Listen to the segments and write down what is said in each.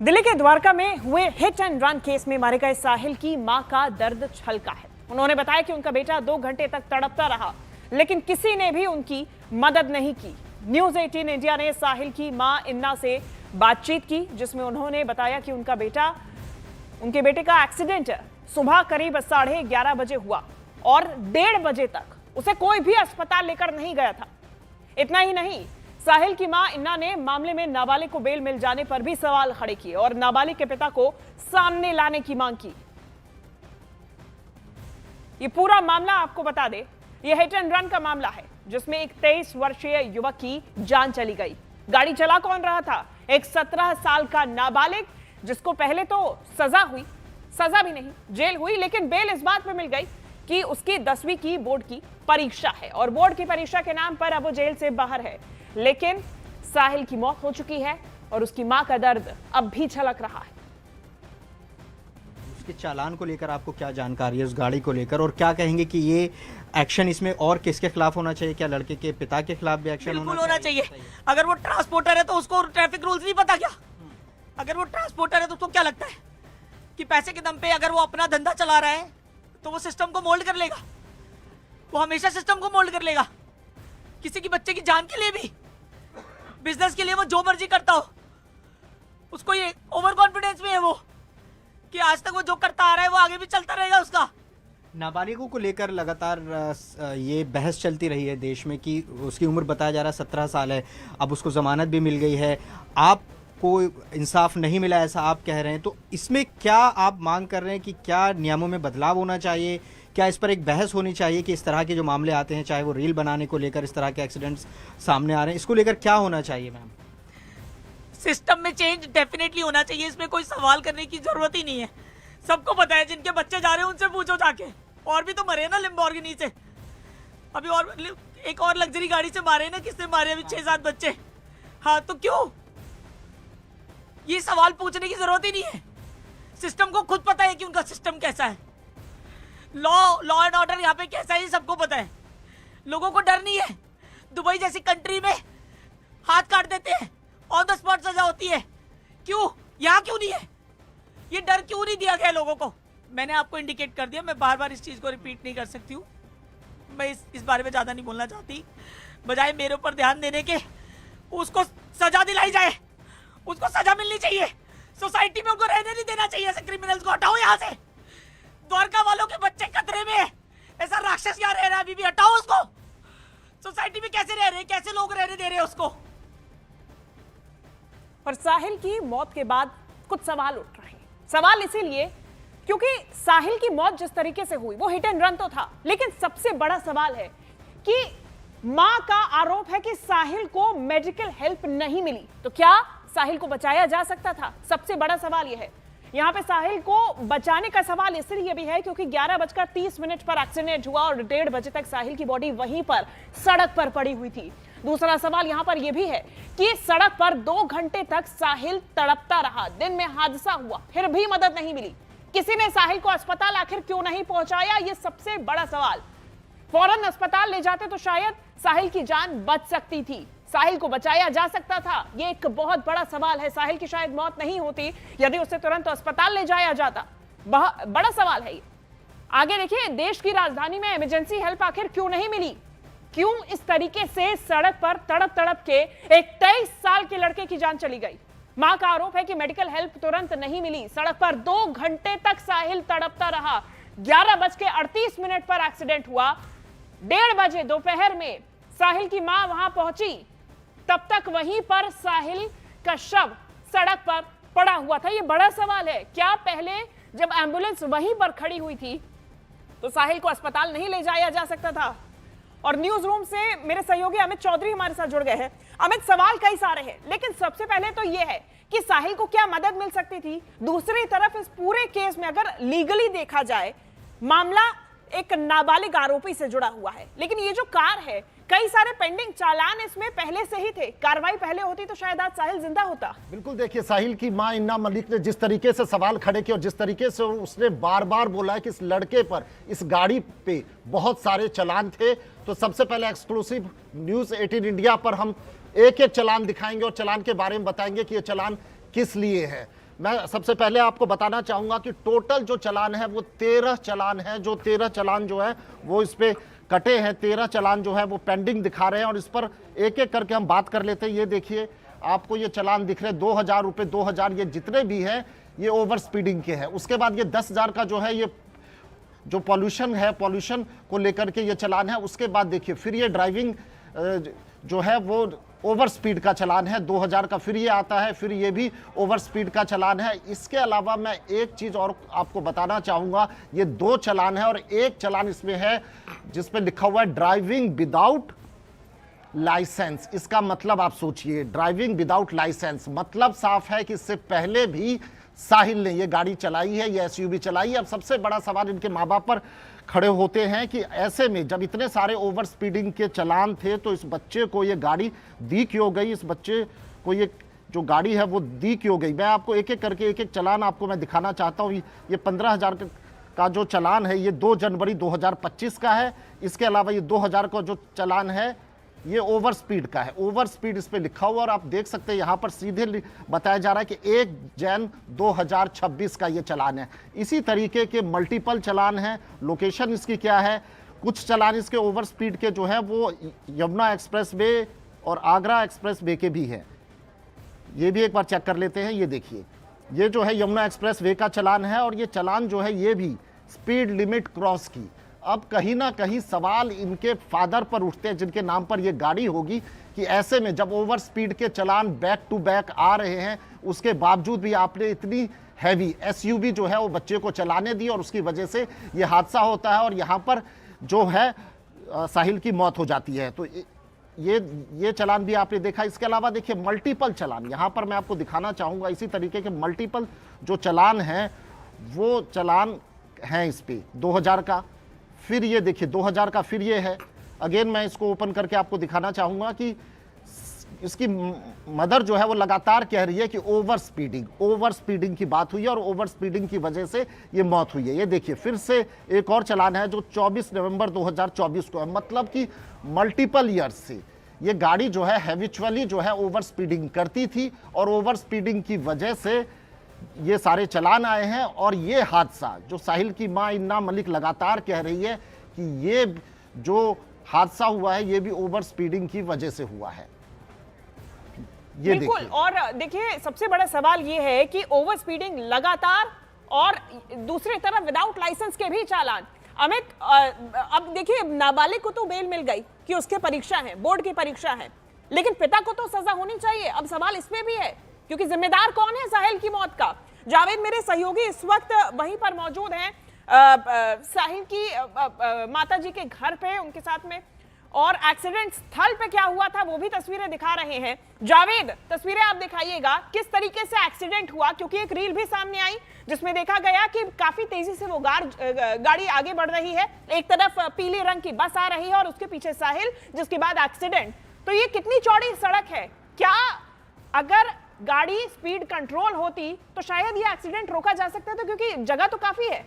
दिल्ली के द्वारका में हुए हिट एंड रन केस में मारे गए साहिल की मां का दर्द छलका है। उन्होंने बताया कि उनका बेटा 2 घंटे तक तड़पता रहा, लेकिन किसी ने भी उनकी मदद नहीं की। न्यूज 18 इंडिया ने साहिल की मां इन्ना से बातचीत की, जिसमें उन्होंने बताया कि उनके बेटे का एक्सीडेंट सुबह करीब 11:30 बजे हुआ और 1:30 बजे तक उसे कोई भी अस्पताल लेकर नहीं गया था। इतना ही नहीं, साहिल की मां इन्ना ने मामले में नाबालिग को बेल मिल जाने पर भी सवाल खड़े किए और नाबालिग के पिता को सामने लाने की मांग की। ये पूरा मामला आपको बता दे, ये हिट एंड रन का मामला है, जिसमें एक 23 वर्षीय युवक की जान चली गई। गाड़ी चला कौन रहा था? एक 17 साल का नाबालिग, जिसको पहले तो सजा भी नहीं, जेल हुई, लेकिन बेल इस बात पे मिल गई कि उसकी 10वीं की बोर्ड की परीक्षा है और बोर्ड की परीक्षा के नाम पर अब वो जेल से बाहर है। लेकिन साहिल की मौत हो चुकी है और उसकी मां का दर्द अब भी छलक रहा है। उसके चालान को लेकर आपको क्या जानकारी है, उस गाड़ी को लेकर, और क्या कहेंगे कि ये एक्शन इसमें और किसके खिलाफ होना चाहिए? क्या लड़के के पिता के खिलाफ भी एक्शन होना चाहिए? अगर वो ट्रांसपोर्टर है तो उसको ट्रैफिक रूल्स नहीं पता क्या? अगर वो ट्रांसपोर्टर है तो उसको क्या लगता है कि पैसे के दम पे अगर वो अपना धंधा चला रहा है तो वो सिस्टम को मोल्ड कर लेगा? वो हमेशा सिस्टम को मोल्ड कर लेगा। किसी की बच्चे की जान के लिए भी, बिजनेस के लिए वो जो मर्जी करता हो, उसको ये ओवर कॉन्फिडेंस में है वो कि आज तक वो जो करता आ रहा है वो आगे भी चलता रहेगा उसका। नाबालिगों को लेकर लगातार ये बहस चलती रही है देश में कि उसकी उम्र बताया जा रहा है 17 साल है, अब उसको जमानत भी मिल गई है, आपको इंसाफ नहीं मिला ऐसा आप कह रहे हैं। तो इसमें क्या आप मांग कर रहे हैं कि क्या नियमों में बदलाव होना चाहिए? क्या इस पर एक बहस होनी चाहिए कि इस तरह के जो मामले आते हैं, चाहे वो रील बनाने को लेकर इस तरह के एक्सीडेंट्स सामने आ रहे हैं, इसको लेकर क्या होना चाहिए? मैम, सिस्टम में चेंज डेफिनेटली होना चाहिए, इसमें कोई सवाल करने की जरूरत ही नहीं है। सबको पता है, जिनके बच्चे जा रहे हैं उनसे पूछो जाके। और भी तो मरे ना लैम्बोर्गिनी से, अभी और एक और लग्जरी गाड़ी से मारे ना, किससे मारे? अभी 6-7 बच्चे। हाँ, तो क्यों ये सवाल पूछने की जरूरत ही नहीं है। सिस्टम को खुद पता है कि उनका सिस्टम कैसा है, लॉ एंड ऑर्डर यहाँ पे कैसा है, सबको पता है। लोगों को डर नहीं है। दुबई जैसी कंट्री में हाथ काट देते हैं, ऑन द स्पॉट सजा होती है। क्यों यहाँ क्यों नहीं है? ये डर क्यों नहीं दिया गया लोगों को? मैंने आपको इंडिकेट कर दिया, मैं बार बार इस चीज को रिपीट नहीं कर सकती हूँ। मैं इस बारे में ज्यादा नहीं बोलना चाहती। बजाय मेरे ऊपर ध्यान देने के, उसको सजा दिलाई जाए, उसको सजा मिलनी चाहिए। सोसाइटी में उनको रहने नहीं देना चाहिए। ऐसे क्रिमिनल्स को हटाओ यहाँ से। द्वारका वालों के बच्चे खतरे में है, ऐसा राक्षस यहाँ रह रहा है, अभी भी हटाओ उसको। सोसाइटी में कैसे रह रहे हैं, कैसे लोग रहने दे रहे हैं उसको? पर साहिल की मौत के बाद कुछ सवाल उठ रहे हैं। सवाल इसीलिए क्योंकि साहिल की मौत जिस तरीके से हुई वो हिट एंड रन तो था, लेकिन सबसे बड़ा सवाल है कि मां का आरोप है कि साहिल को मेडिकल हेल्प नहीं मिली। तो क्या साहिल को बचाया जा सकता था? सबसे बड़ा सवाल यह है। यहां पे साहिल को बचाने का सवाल इसलिए भी है क्योंकि 11:30 पर एक्सीडेंट हुआ और 1:30 बजे तक साहिल की बॉडी वहीं पर सड़क पर पड़ी हुई थी। दूसरा सवाल यहां पर यह भी है कि सड़क पर 2 घंटे तक साहिल तड़पता रहा। दिन में हादसा हुआ, फिर भी मदद नहीं मिली। किसी ने साहिल को अस्पताल आखिर क्यों नहीं पहुंचाया? यह सबसे बड़ा सवाल। फौरन अस्पताल ले जाते तो शायद साहिल की जान बच सकती थी, साहिल को बचाया जा सकता था। यह एक बहुत बड़ा सवाल है। साहिल की शायद मौत नहीं होती यदि उसे तुरंत अस्पताल ले जाया जाता। बड़ा सवाल है ये। आगे देखिए, देश की राजधानी में इमरजेंसी हेल्प आखिर क्यों नहीं मिली? क्यों इस तरीके से सड़क पर तड़प तड़प के एक 23 साल के लड़के की जान चली गई? मां का आरोप है कि मेडिकल हेल्प तुरंत नहीं मिली। सड़क पर 2 घंटे तक साहिल तड़पता रहा। 11:38 पर एक्सीडेंट हुआ। 1:30 बजे दोपहर में साहिल की मां वहां पहुंची, तब तक वहीं पर साहिल का शव सड़क पर पड़ा हुआ था। यह बड़ा सवाल है। क्या पहले जब एम्बुलेंस वहीं पर खड़ी हुई थी तो साहिल को अस्पताल नहीं ले जाया जा सकता था? और न्यूज रूम से मेरे सहयोगी अमित चौधरी हमारे साथ जुड़ गए हैं। अमित, सवाल कई सारे हैं, लेकिन सबसे पहले तो यह है कि साहिल को क्या मदद मिल सकती थी? दूसरी तरफ इस पूरे केस में अगर लीगली देखा जाए, मामला एक नाबालिग आरोपी से जुड़ा हुआ है, लेकिन ये जो कार है, कई सारे पेंडिंग चालान इसमें पहले से ही थे। कार्रवाई पहले होती तो शायद आज साहिल जिंदा होता। बिल्कुल, देखिए, साहिल की मां इन्ना मलिक ने जिस तरीके से सवाल खड़े किए और जिस तरीके से उसने बार बार बोला है कि इस लड़के पर, इस गाड़ी पे बहुत सारे चालान थे, तो सबसे पहले एक्सक्लूसिव न्यूज 18 इंडिया पर हम एक एक चालान दिखाएंगे और चालान के बारे में बताएंगे कि ये चालान किस लिए है। मैं सबसे पहले आपको बताना चाहूंगा कि टोटल जो चालान है वो 13 चालान है, जो 13 चालान जो है वो इस पे कटे हैं, 13 चालान जो है वो पेंडिंग दिखा रहे हैं। और इस पर एक एक करके हम बात कर लेते हैं। ये देखिए, आपको ये चालान दिख रहे हैं, 2000 रुपये, 2000, ये जितने भी हैं ये ओवर स्पीडिंग के हैं। उसके बाद ये 10,000 का जो है ये जो पॉल्यूशन है, पॉल्यूशन को लेकर के ये चालान है। उसके बाद देखिए फिर ये ड्राइविंग जो है वो ओवर स्पीड का चालान है 2000 का, फिर ये आता है, फिर ये भी ओवर स्पीड का चालान है। इसके अलावा मैं एक चीज़ और आपको बताना चाहूँगा, ये 2 चालान है और एक चालान इसमें है जिस पे लिखा हुआ है ड्राइविंग विदाउट लाइसेंस। इसका मतलब आप सोचिए, ड्राइविंग विदाउट लाइसेंस मतलब साफ है कि इससे पहले भी साहिल ने ये गाड़ी चलाई है, ये एसयूवी चलाई है। अब सबसे बड़ा सवाल इनके माँ बाप पर खड़े होते हैं कि ऐसे में जब इतने सारे ओवर स्पीडिंग के चालान थे तो इस बच्चे को ये गाड़ी दी क्यों गई, इस बच्चे को ये जो गाड़ी है वो दी क्यों गई। मैं आपको एक एक करके एक एक चालान आपको मैं दिखाना चाहता हूँ। ये 15,000 का जो चालान है ये 2 जनवरी 2025 का है। इसके अलावा ये 2000 का जो चालान है ये ओवर स्पीड का है, ओवर स्पीड इस पे लिखा हुआ। और आप देख सकते हैं यहाँ पर सीधे बताया जा रहा है कि 1 जन 2026 का ये चालान है। इसी तरीके के मल्टीपल चालान हैं। लोकेशन इसकी क्या है, कुछ चालान इसके ओवर स्पीड के जो है वो यमुना एक्सप्रेस वे और आगरा एक्सप्रेस वे के भी हैं। ये भी एक बार चेक कर लेते हैं। ये देखिए, ये जो है यमुना एक्सप्रेस वे का चालान है और ये चालान जो है ये भी स्पीड लिमिट क्रॉस की। अब कहीं ना कहीं सवाल इनके फादर पर उठते हैं जिनके नाम पर ये गाड़ी होगी कि ऐसे में जब ओवर स्पीड के चालान बैक टू बैक आ रहे हैं उसके बावजूद भी आपने इतनी हैवी एसयूवी जो है वो बच्चे को चलाने दी और उसकी वजह से ये हादसा होता है और यहाँ पर जो है साहिल की मौत हो जाती है। तो ये चालान भी आपने देखा। इसके अलावा देखिए मल्टीपल चालान यहाँ पर मैं आपको दिखाना चाहूँगा। इसी तरीके के मल्टीपल जो चालान हैं वो चालान हैं इस पे 2000 का, फिर ये देखिए 2000 का, फिर ये है। अगेन मैं इसको ओपन करके आपको दिखाना चाहूँगा कि इसकी मदर जो है वो लगातार कह रही है कि ओवर स्पीडिंग की बात हुई है और ओवर स्पीडिंग की वजह से ये मौत हुई है। ये देखिए फिर से एक और चालान है जो 24 नवंबर 2024 को है। मतलब कि मल्टीपल ईयर्स से ये गाड़ी जो है हैबिचुअली जो है ओवर स्पीडिंग करती थी और ओवर स्पीडिंग की वजह से ये सारे चालान आए हैं। और ये हादसा जो साहिल की मां इन्ना मलिक लगातार कह रही है कि ये जो हादसा हुआ है ये भी ओवर स्पीडिंग की वजह से हुआ है। ये बिल्कुल। और देखिए सबसे बड़ा सवाल ये है कि ओवर स्पीडिंग लगातार और दूसरी तरफ विदाउट लाइसेंस के भी चालान। अमित, अब देखिए नाबालिग को तो बेल मिल गई कि उसके परीक्षा है, बोर्ड की परीक्षा है, लेकिन पिता को तो सजा होनी चाहिए। अब सवाल इसमें भी है क्योंकि जिम्मेदार कौन है साहिल की मौत का। जावेद मेरे सहयोगी इस वक्त वहीं पर मौजूद हैं साहिल की माताजी के घर पे, उनके साथ में, और एक्सीडेंट स्थल पे क्या हुआ था वो भी तस्वीरें दिखा रहे हैं। जावेद, तस्वीरें आप दिखाइएगा किस तरीके से एक्सीडेंट हुआ, क्योंकि एक रील भी सामने आई जिसमें देखा गया कि काफी तेजी से वो गाड़ी आगे बढ़ रही है। एक तरफ पीले रंग की बस आ रही है और उसके पीछे साहिल, जिसके बाद एक्सीडेंट। तो ये कितनी चौड़ी सड़क है, क्या अगर गाड़ी स्पीड कंट्रोल होती तो शायद ये एक्सीडेंट रोका जा सकता था, क्योंकि जगह तो काफी है।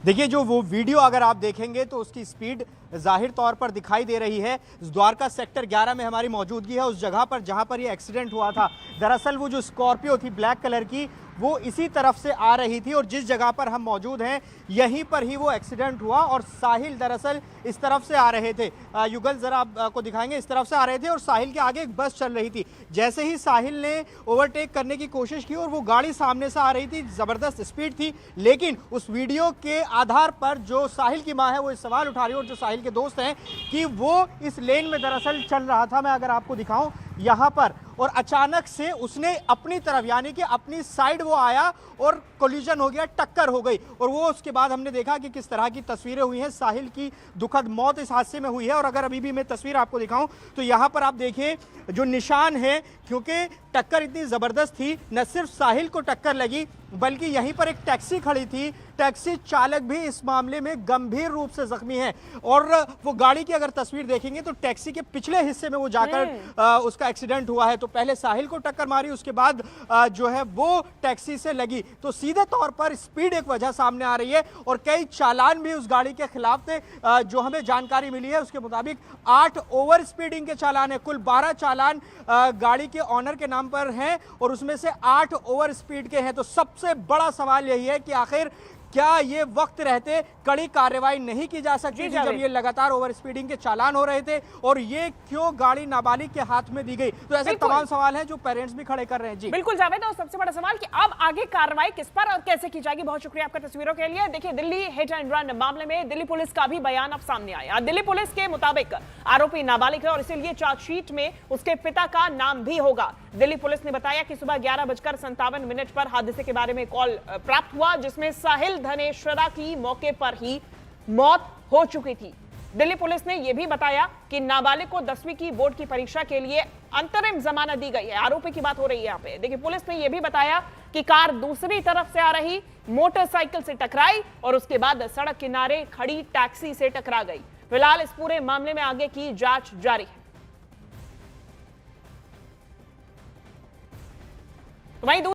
देखिए जो वो वीडियो अगर आप देखेंगे तो उसकी स्पीड जाहिर तौर पर दिखाई दे रही है। द्वारका सेक्टर 11 में हमारी मौजूदगी है, उस जगह पर जहां पर ये एक्सीडेंट हुआ था। दरअसल वो जो स्कॉर्पियो थी ब्लैक कलर की वो इसी तरफ से आ रही थी और जिस जगह पर हम मौजूद हैं यहीं पर ही वो एक्सीडेंट हुआ और साहिल दरअसल इस तरफ से आ रहे थे। युगल जरा आपको दिखाएंगे, इस तरफ से आ रहे थे और साहिल के आगे एक बस चल रही थी। जैसे ही साहिल ने ओवरटेक करने की कोशिश की और वो गाड़ी सामने से आ रही थी, ज़बरदस्त स्पीड थी, लेकिन उस वीडियो के आधार पर जो साहिल की माँ है वो इस सवाल उठा रही है और जो साहिल के दोस्त हैं कि वो इस लेन में दरअसल चल रहा था। मैं अगर आपको दिखाऊं यहाँ पर, और अचानक से उसने अपनी तरफ यानी कि अपनी साइड वो आया और कोलिजन हो गया, टक्कर हो गई। और वो उसके बाद हमने देखा कि किस तरह की तस्वीरें हुई हैं। साहिल की दुखद मौत इस हादसे में हुई है। और अगर अभी भी मैं तस्वीर आपको दिखाऊं तो यहाँ पर आप देखिए जो निशान है, क्योंकि टक्कर इतनी ज़बरदस्त थी, न सिर्फ साहिल को टक्कर लगी बल्कि यहीं पर एक टैक्सी खड़ी थी, टैक्सी चालक भी इस मामले में गंभीर रूप से जख्मी है। और वो गाड़ी की अगर तस्वीर देखेंगे तो टैक्सी के पिछले हिस्से में वो जाकर उसका एक्सीडेंट हुआ है। तो तो पहले साहिल को टक्कर मारी, उसके बाद जो है वो टैक्सी से लगी। तो सीधे तौर पर स्पीड एक वजह सामने आ रही है और कई चालान भी उस गाड़ी के खिलाफ थे। जो हमें जानकारी मिली है उसके मुताबिक 8 ओवर स्पीडिंग के चालान है, कुल 12 चालान गाड़ी के ऑनर के नाम पर हैं और उसमें से 8 ओवर स्पीड के हैं। तो सबसे बड़ा सवाल यही है कि आखिर क्या ये वक्त रहते कड़ी कार्रवाई नहीं की जा सकती थी जब ये लगातार ओवर स्पीडिंग के चालान हो रहे थे, और ये क्यों गाड़ी नाबालिग के हाथ में दी गई? तो ऐसे तमाम सवाल हैं जो पेरेंट्स भी खड़े कर रहे हैं। जी बिल्कुल जावेद, और सबसे बड़ा सवाल कि अब आगे कार्रवाई किस पर और कैसे की जाएगी। बहुत शुक्रिया आपका तस्वीरों के लिए। देखिए, दिल्ली हिट एंड रन मामले में दिल्ली पुलिस का भी बयान अब सामने आया। दिल्ली पुलिस के मुताबिक आरोपी नाबालिग है और इसीलिए चार्जशीट में उसके पिता का नाम भी होगा। दिल्ली पुलिस ने बताया कि सुबह 11:57 पर हादसे के बारे में कॉल प्राप्त हुआ, जिसमें साहिल धनेश्वरा की मौके पर ही मौत हो चुकी थी। दिल्ली पुलिस ने यह भी बताया कि नाबालिग को 10वीं की बोर्ड की परीक्षा के लिए अंतरिम जमानत दी गई है। आरोपी की बात हो रही है यहाँ पे। देखिए, पुलिस ने यह भी बताया कि कार दूसरी तरफ से आ रही मोटरसाइकिल से टकराई और उसके बाद सड़क किनारे खड़ी टैक्सी से टकरा गई। फिलहाल इस पूरे मामले में आगे की जांच जारी है। वहीं